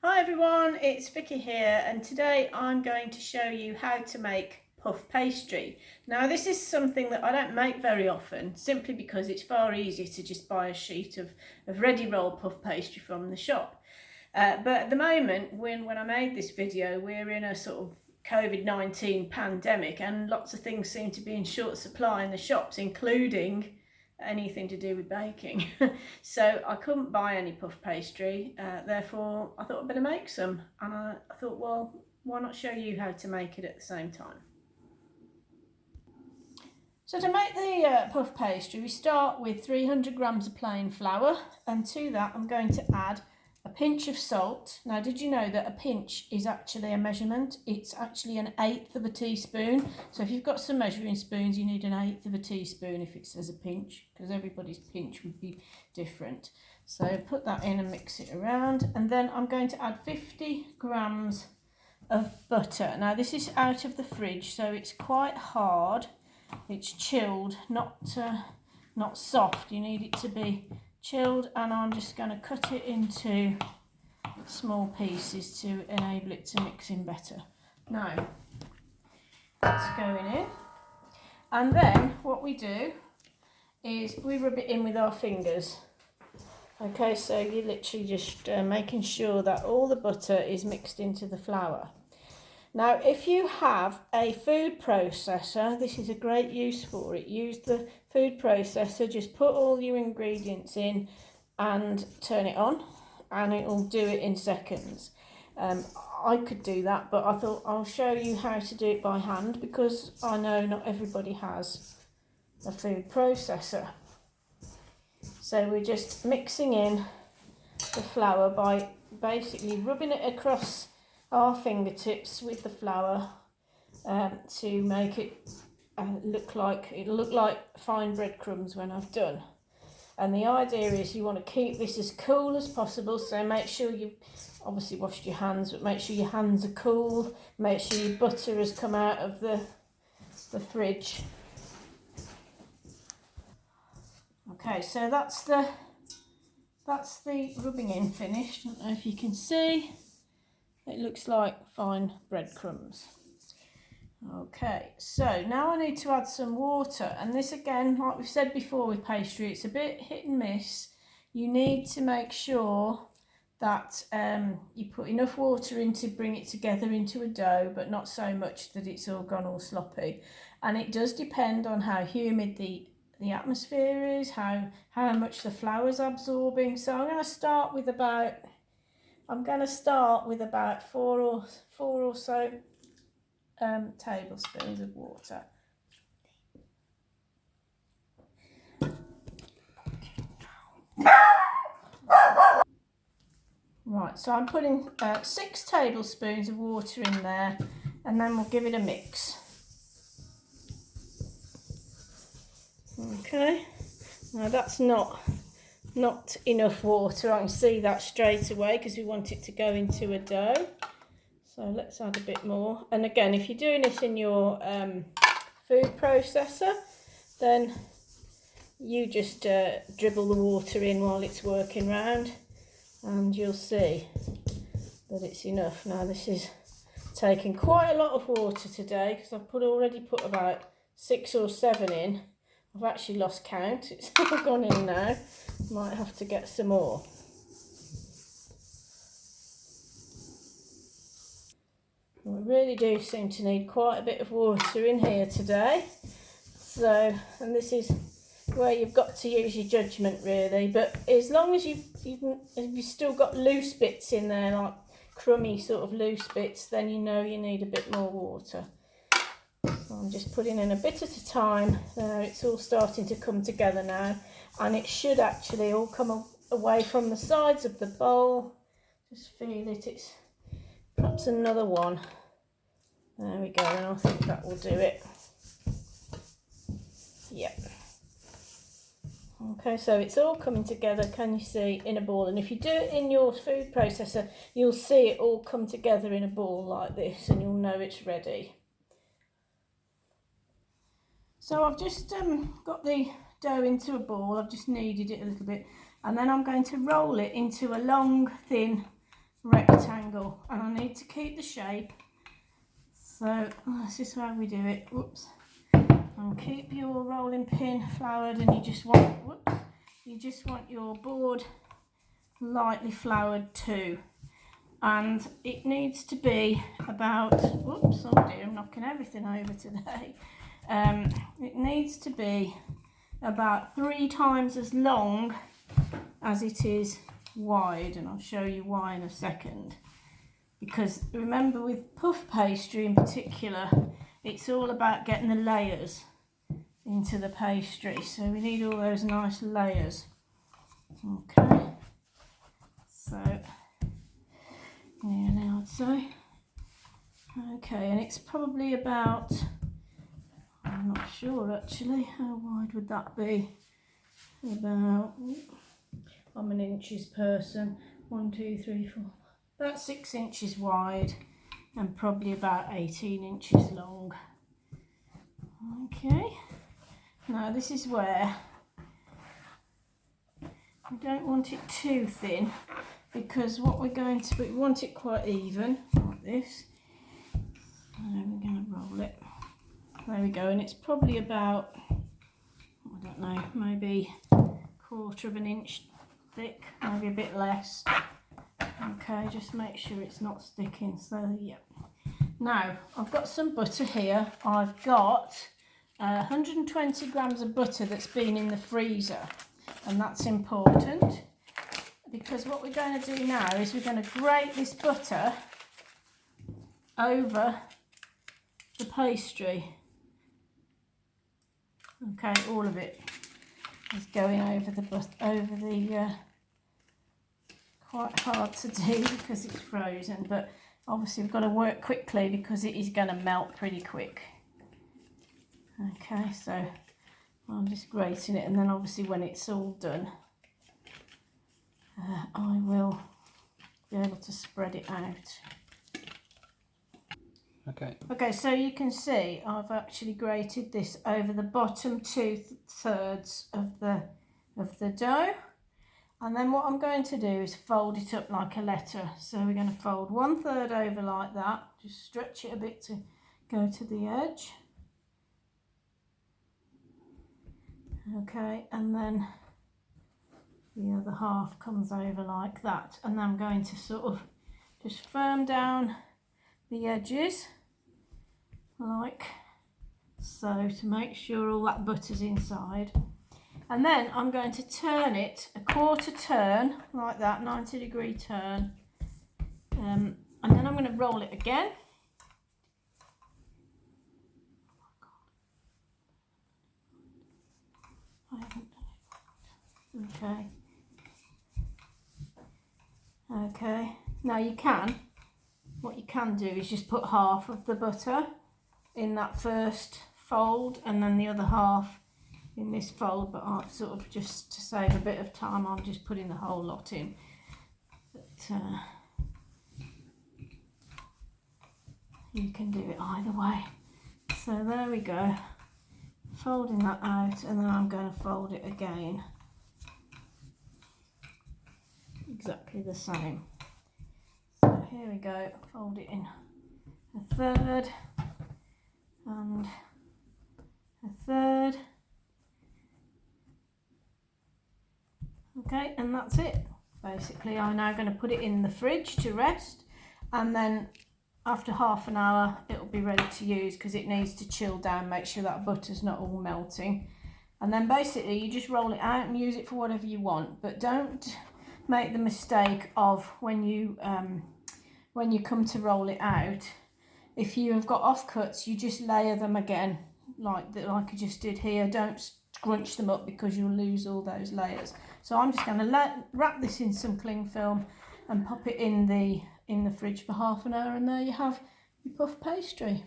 Hi everyone, it's Vicky here, and today I'm going to show you how to make puff pastry. Now this is something that I don't make very often, simply because it's far easier to just buy a sheet of ready rolled puff pastry from the shop. But at the moment, when I made this video, we're in a sort of COVID-19 pandemic, and lots of things seem to be in short supply in the shops, including anything to do with baking. So I couldn't buy any puff pastry, therefore I thought I'd better make some, and I thought, well, why not show you how to make it at the same time. So to make the puff pastry, we start with 300 grams of plain flour, and to that I'm going to add a pinch of salt. Now, did you know that a pinch is actually a measurement? It's actually 1/8 of a teaspoon. So if you've got some measuring spoons, you need 1/8 of a teaspoon if it says a pinch, because everybody's pinch would be different. So put that in and mix it around. And then I'm going to add 50 grams of butter. Now this is out of the fridge, so it's quite hard. It's chilled, not soft. You need it to be chilled, and I'm just going to cut it into small pieces to enable it to mix in better. Now that's going in, and then what we do is we rub it in with our fingers. Okay, so you're literally just making sure that all the butter is mixed into the flour. Now, if you have a food processor, this is a great use for it. Use the food processor, just put all your ingredients in and turn it on, and it will do it in seconds. I could do that, but I thought I'll show you how to do it by hand, because I know not everybody has a food processor. So we're just mixing in the flour by basically rubbing it across our fingertips with the flour to make it it'll look like fine breadcrumbs when I've done. And the idea is you want to keep this as cool as possible, so make sure you've obviously washed your hands, but make sure your hands are cool, make sure your butter has come out of the fridge. Okay, so that's the rubbing in finished. I don't know if you can see. It looks like fine breadcrumbs. Okay, so now I need to add some water, and this again, like we've said before with pastry, it's a bit hit and miss. You need to make sure that you put enough water in to bring it together into a dough, but not so much that it's all gone all sloppy. And it does depend on how humid the atmosphere is, how much the flour's absorbing. So I'm going to start with about 4 or so tablespoons of water. Right, so I'm putting 6 tablespoons of water in there, and then we'll give it a mix. Okay, now that's not enough water. I can see that straight away because we want it to go into a dough. So let's add a bit more. And again, if you're doing this in your food processor, then you just dribble the water in while it's working round, and you'll see that it's enough. Now this is taking quite a lot of water today, because I've already put about 6 or 7 in. I've actually lost count. It's all gone in now. Might have to get some more. We really do seem to need quite a bit of water in here today. So, and this is where you've got to use your judgment really. But as long as you've still got loose bits in there, like crummy sort of loose bits, then you know you need a bit more water. So I'm just putting in a bit at a time. There, it's all starting to come together now, and it should actually all come away from the sides of the bowl. Just feel it. It's perhaps another one. There we go, and I think that will do it. Yep. Okay, so it's all coming together, can you see, in a ball? And if you do it in your food processor, you'll see it all come together in a ball like this, and you'll know it's ready. So I've just got the dough into a ball. I've just kneaded it a little bit, and then I'm going to roll it into a long, thin rectangle, and I need to keep the shape. So this is how we do it. Whoops. And keep your rolling pin floured, and you just want your board lightly floured too. And it needs to be about, whoops, oh dear, I'm knocking everything over today. It needs to be about 3 times as long as it is wide, and I'll show you why in a second. Because remember, with puff pastry in particular, it's all about getting the layers into the pastry, so we need all those nice layers. Okay, so yeah, now I'd say okay, and it's probably about, I'm not sure actually, how wide would that be? About, I'm an inches person, 1, 2, 3, 4, about 6 inches wide and probably about 18 inches long. Okay, now this is where we don't want it too thin, because what we're going to, we want it quite even like this. So we're going to roll it. There we go, and it's probably about, I don't know, maybe 1/4 of an inch thick, maybe a bit less. Okay, just make sure it's not sticking. So yeah. Now I've got some butter here. I've got 120 grams of butter that's been in the freezer, and that's important because what we're going to do now is we're going to grate this butter over the pastry. Okay, all of it is going over the quite hard to do because it's frozen, but obviously we've got to work quickly because it is going to melt pretty quick. Okay, so I'm just grating it, and then obviously when it's all done, I will be able to spread it out. Okay, so you can see I've actually grated this over the bottom 2/3 of the dough, and then what I'm going to do is fold it up like a letter. So we're going to fold 1/3 over like that, just stretch it a bit to go to the edge. Okay, and then the other half comes over like that, and then I'm going to sort of just firm down the edges like so to make sure all that butter's inside, and then I'm going to turn it a 1/4 turn like that, 90-degree turn, and then I'm going to roll it again. I haven't done it. Okay, now what you can do is just put half of the butter in that first fold and then the other half in this fold, but I've sort of, just to save a bit of time, I'm just putting the whole lot in. But you can do it either way. So there we go, folding that out, and then I'm going to fold it again exactly the same. So here we go, fold it in 1/3 and 1/3. Okay, and that's it. Basically, I'm now going to put it in the fridge to rest, and then after half an hour it'll be ready to use because it needs to chill down, make sure that butter's not all melting. And then basically you just roll it out and use it for whatever you want, but don't make the mistake of when you come to roll it out, if you have got offcuts, you just layer them again like I just did here. Don't scrunch them up because you'll lose all those layers. So I'm just going to wrap this in some cling film and pop it in the fridge for half an hour, and there you have your puff pastry.